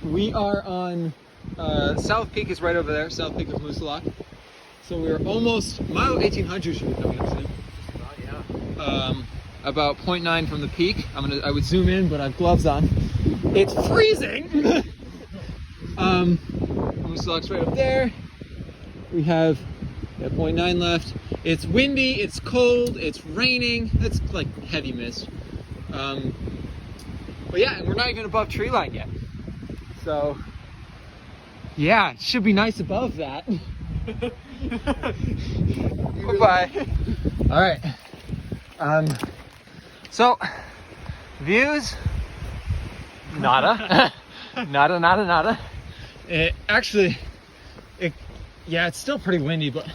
We are on South Peak is right over there. South Peak of Moose Lock. So we're almost mile 1800 should be coming up soon. Oh yeah. About 0.9 from the peak. I would zoom in, but I have gloves on. It's freezing. Moose Lock's right up there. We have 0.9 left. It's windy, it's cold, it's raining. It's like heavy mist. But yeah, and we're not even above tree line yet. So yeah, it should be nice above that. Bye-bye. All right. So views, nada. Nada. Yeah, it's still pretty windy, but I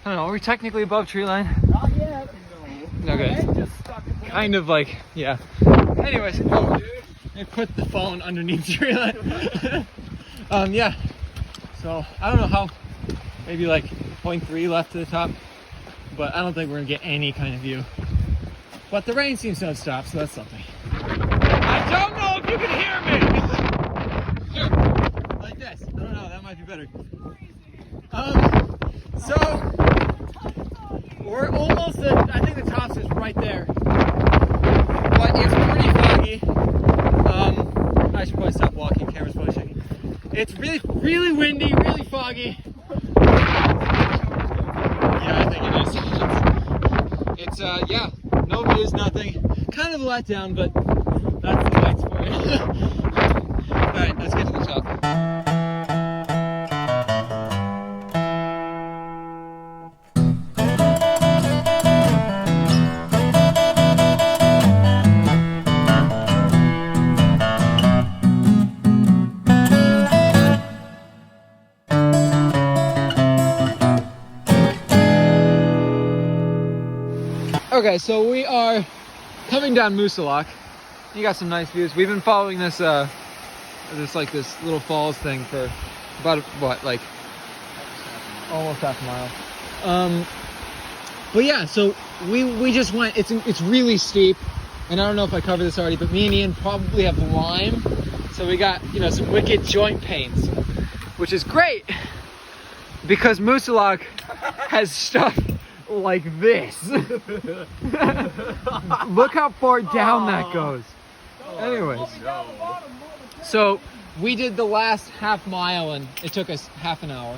don't know, are we technically above tree line? Not yet. No. Okay. Just stuck in Kind of like, yeah. Anyways, I put the phone underneath the tree line. Yeah. So I don't know how, maybe like 0.3 left to the top, but I don't think we're gonna get any kind of view. But the rain seems to have stopped, so that's something. I don't know if you can hear me. Here, like this. I don't know, that might be better. So we're almost at, I think the tops is right there, but it's pretty foggy. I should probably stop walking, camera's probably shaking. It's really windy, really foggy. Yeah, I think it is. It's yeah, no views, nothing. Kind of a letdown, but that's the lights for you. Alright, let's get to the top. Okay, so we are coming down Moose Lock. You got some nice views. We've been following this this little falls thing for about like almost half a mile. But yeah, so we just went. It's really steep, and I don't know if I covered this already, but me and Ian probably have Lyme, so we got some wicked joint pains, which is great because Moose Lock has stuff like this. Look how far down that goes. Anyways, so we did the last half mile and it took us half an hour.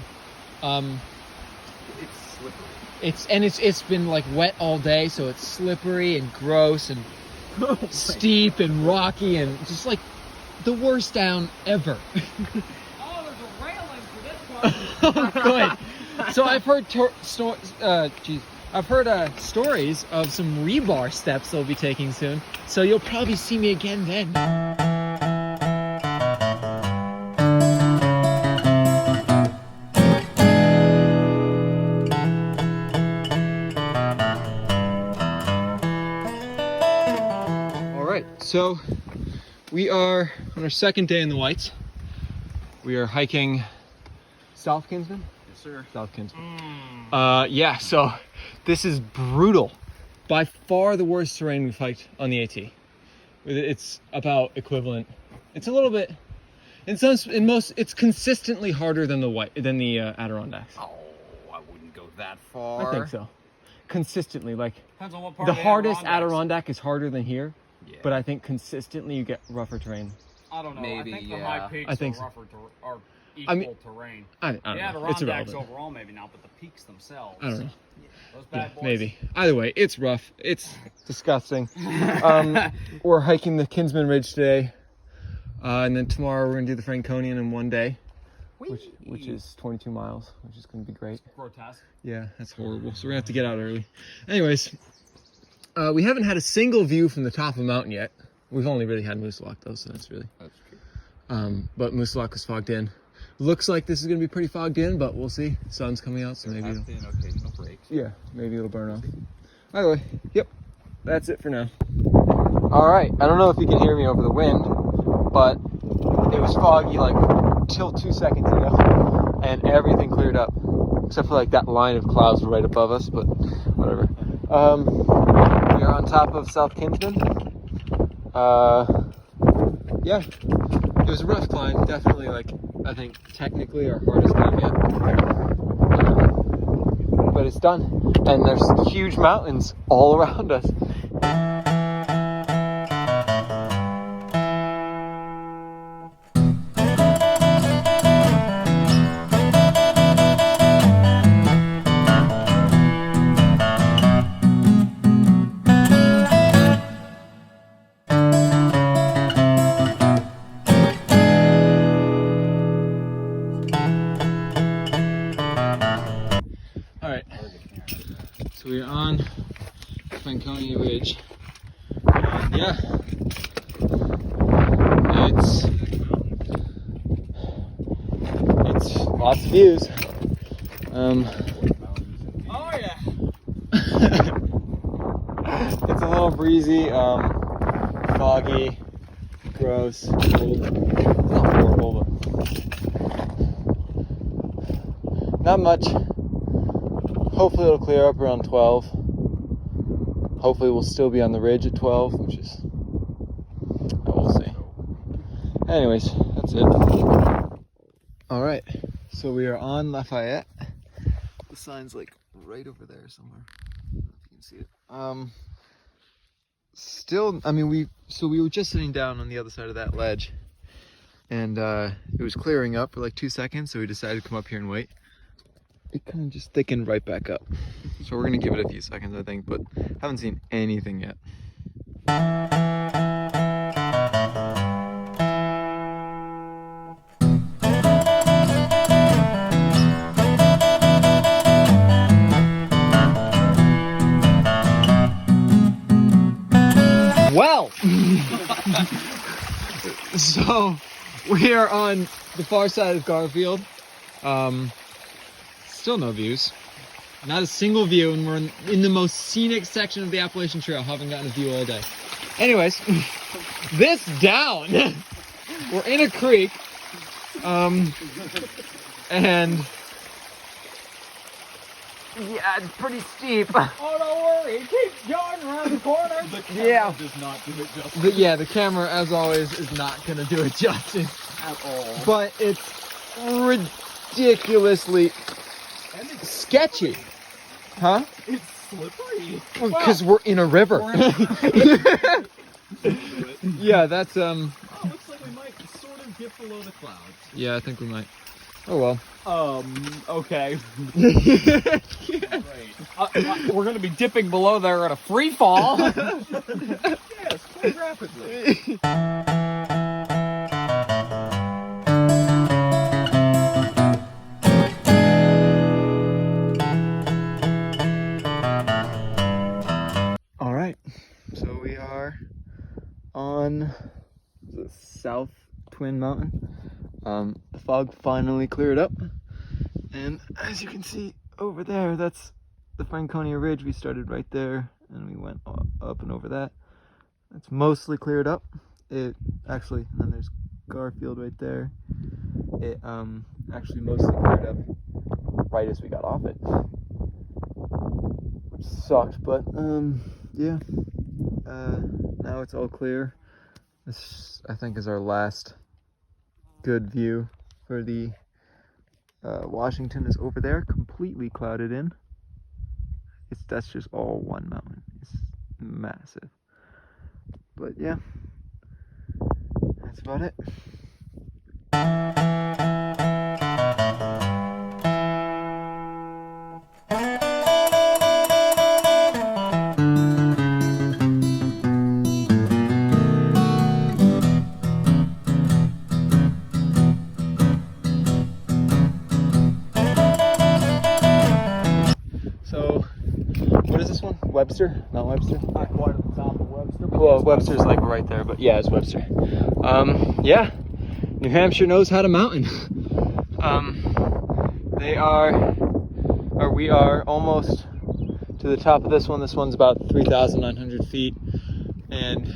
It's slippery. It's been like wet all day, so it's slippery and gross and steep and rocky and just like the worst down ever. Oh, there's a railing for this one. Oh, good. So I've heard stories of some rebar steps they'll be taking soon. So you'll probably see me again then. All right, so we are on our second day in the Whites. We are hiking South Kinsman. Sir. South Kinsman. Yeah, so this is brutal. By far the worst terrain we've hiked on the AT. It's about equivalent. It's a little bit, it's consistently harder than the Adirondacks. Oh, I wouldn't go that far. I think so. Consistently, like depends on what part the of the hardest Adirondack is harder than here, yeah. but I think consistently you get rougher terrain. I don't know. Maybe, I think yeah. the high peaks I think are rougher are equal terrain. I don't The know. It's Adirondacks irrelevant. overall maybe not, but the peaks themselves. I don't know. Those bad boys. Maybe. Either way, it's rough. It's disgusting. We're hiking the Kinsman Ridge today, and then tomorrow we're gonna do the Franconian in one day, which is 22 miles, which is gonna be great. Grotesque. Yeah, that's horrible. So we're gonna have to get out early. Anyways, we haven't had a single view from the top of the mountain yet. We've only really had Moose Lock though, so that's true. But Moose Lock was fogged in. Looks like this is gonna be pretty fogged in, but we'll see. Sun's coming out, so maybe it'll... occasional breaks. Yeah, maybe it'll burn off. Either way, yep, that's it for now. All right, I don't know if you can hear me over the wind, but it was foggy like till 2 seconds ago, and everything cleared up, except for like that line of clouds right above us, but whatever. We are on top of South Kinsman. yeah, it was a rough climb. Definitely, like, I think technically our hardest climb yet. But it's done. And there's huge mountains all around us. All right, so we're on Franconia Ridge. And yeah, it's lots of views. Oh yeah. It's a little breezy, foggy, gross, cold. It's not horrible, but not much. Hopefully it'll clear up around 12. Hopefully we'll still be on the ridge at 12, which is, we'll see. Anyways, that's it. All right, so we are on Lafayette. The sign's like right over there somewhere. I don't know if you can see it. Still, I mean, we were just sitting down on the other side of that ledge, and it was clearing up for like 2 seconds, so we decided to come up here and wait. It kind of just thickened right back up. So we're gonna give it a few seconds, I think, but haven't seen anything yet. Well, so we are on the far side of Garfield. Still no views. Not a single view, and we're in the most scenic section of the Appalachian Trail. Haven't gotten a view all day. Anyways, this down. We're in a creek. And yeah, it's pretty steep. Oh, don't worry. It keeps going around the corner. The camera does not do it justice. Yeah, the camera, as always, is not gonna do it justice At all. But it's ridiculously sketchy. Huh? It's slippery. Because we're in a river. Yeah, that's Oh, looks like we might sort of dip below the clouds. yeah, I think we might. Oh well. Okay. We're going to be dipping below there at a free fall. Yes, quite rapidly. All right, so we are on the South Twin Mountain. The fog finally cleared up, and as you can see over there, that's the Franconia Ridge. We started right there, and we went up and over that. It's mostly cleared up. It actually, and then there's Garfield right there. It actually mostly cleared up right as we got off it, which sucked, but yeah. Now it's all clear. This, I think, is our last good view for the Washington is over there, completely clouded in. That's just all one mountain. It's massive. But yeah, that's about it. Webster? Not Webster? Not quite at the top of Webster. Well, Webster's like right there, but yeah, it's Webster. Yeah, New Hampshire knows how to mountain. We are almost to the top of this one. This one's about 3,900 feet, and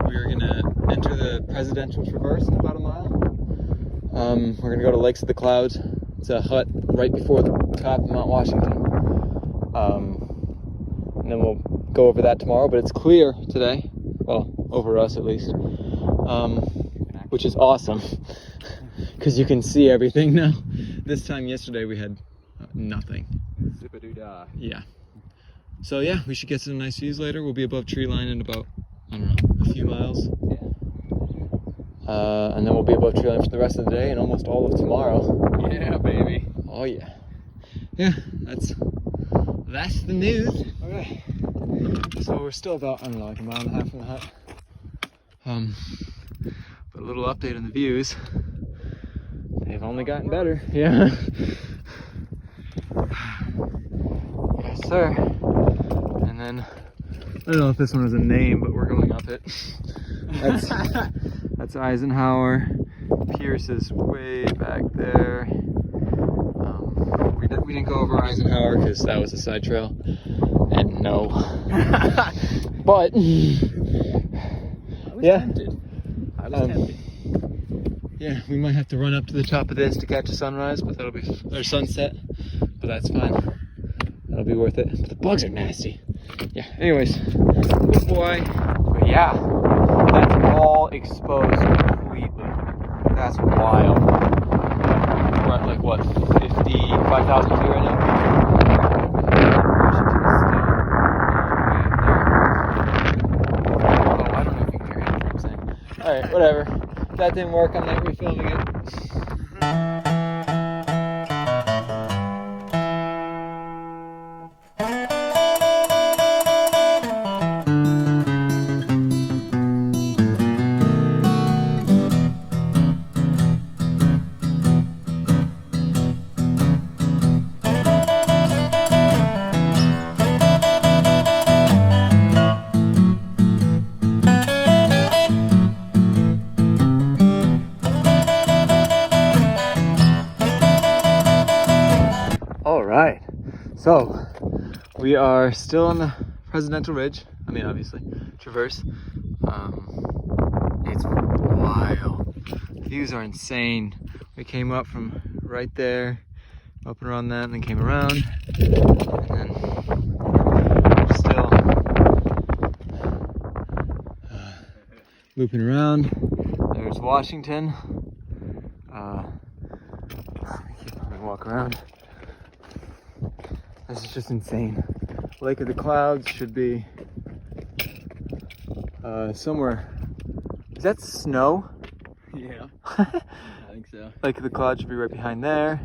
we are gonna enter the Presidential Traverse in about a mile. We're gonna go to Lakes of the Clouds. It's a hut right before the top of Mount Washington. And then we'll go over that tomorrow, but it's clear today. Well, over us at least. which is awesome because you can see everything now. This time yesterday we had nothing. Zip-a-doo-dah. Yeah. So yeah, we should get some nice views later. We'll be above tree line in about, I don't know, a few miles. Yeah. And then we'll be above tree line for the rest of the day and almost all of tomorrow. Yeah, baby. Oh yeah. Yeah, that's the news. Okay. So we're still about, I don't know, like a mile and a half from the hut. But a little update on the views. They've only gotten better. Yeah. Yes, sir. And then, I don't know if this one has a name, but we're going up it. That's Eisenhower. Pierce is way back there. We didn't go over Eisenhower because that was a side trail. And no. But, yeah. I was tempted. Yeah, we might have to run up to the top of this to catch a sunrise, but that'll be, or sunset, but that's fine. That'll be worth it. But the bugs are nasty. Yeah, anyways, good boy. But yeah, that's all exposed completely. That's wild. We're at like what, 55,000 feet right now? Washington State. Oh, I don't know if you can hear anything I'm saying. Alright, whatever. That didn't work, I'm not refilming it. Alright, so we are still on the Presidential Ridge. I mean, obviously, Traverse. It's wild. The views are insane. We came up from right there, up and around that, and then came around. And then we're still looping around. There's Washington. Let me walk around. This is just insane. Lake of the Clouds should be somewhere. Is that snow? Yeah. I think so. Lake of the Clouds should be right behind there.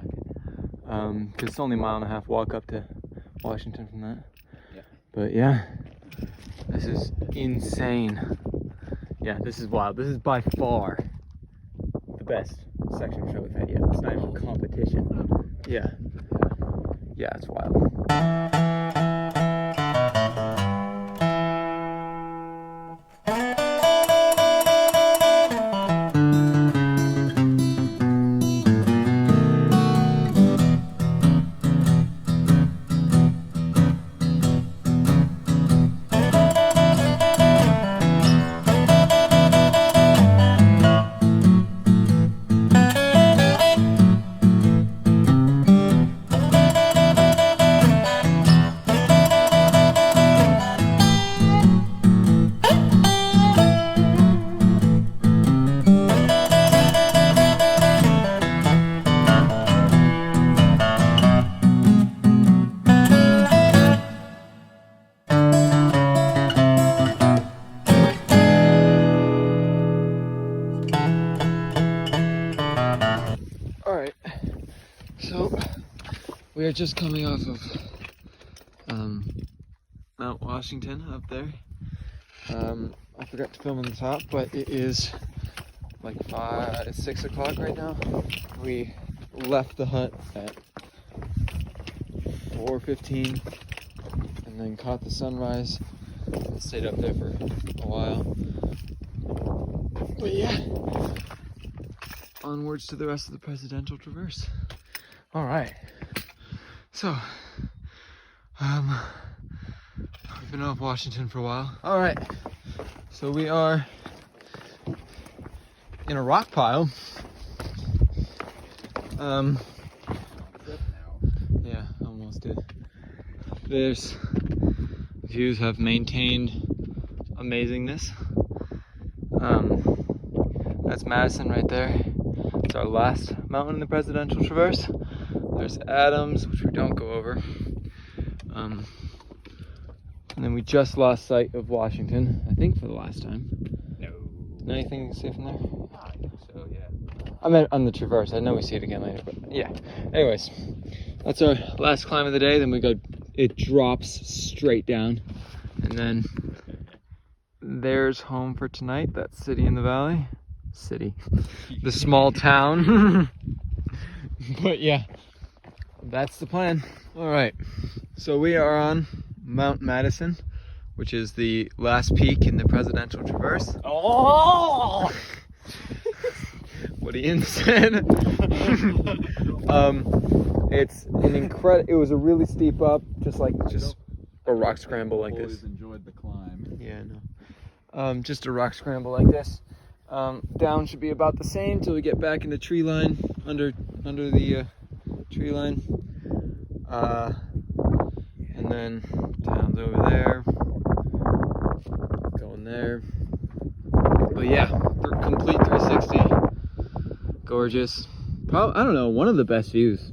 Because it's only a mile and a half walk up to Washington from that. Yeah. But yeah, this is insane. Yeah, this is wild. This is by far the best section show we've had yet. It's not even competition. Yeah. Yeah, it's wild. We are just coming off of Mount Washington up there. I forgot to film on the top, but it is like 6 o'clock right now. We left the hut at 4:15 and then caught the sunrise and stayed up there for a while. But yeah, onwards to the rest of the Presidential Traverse. All right. So, we've been off Washington for a while. All right, so we are in a rock pile. Yeah, almost did. There's views have maintained amazingness. That's Madison right there. It's our last mountain in the Presidential Traverse. There's Adams, which we don't go over. And then we just lost sight of Washington, I think for the last time. No. Anything to say from there? I think so, yeah. I meant on the Traverse. I know we see it again later, but yeah. Anyways, that's our last climb of the day. Then we go, it drops straight down. And then there's home for tonight. That city in the valley. City. The small town. But yeah, that's the plan. All right. So we are on Mount Madison, which is the last peak in the Presidential Traverse. Oh! What Ian said. It's an incredible. It was a really steep up, just a rock scramble like Always this. enjoyed the climb. Yeah, no. Just a rock scramble like this. Down should be about the same till we get back in the tree line, under the tree line. And then town's over there, going there. But yeah, complete 360. Gorgeous. Probably, I don't know, one of the best views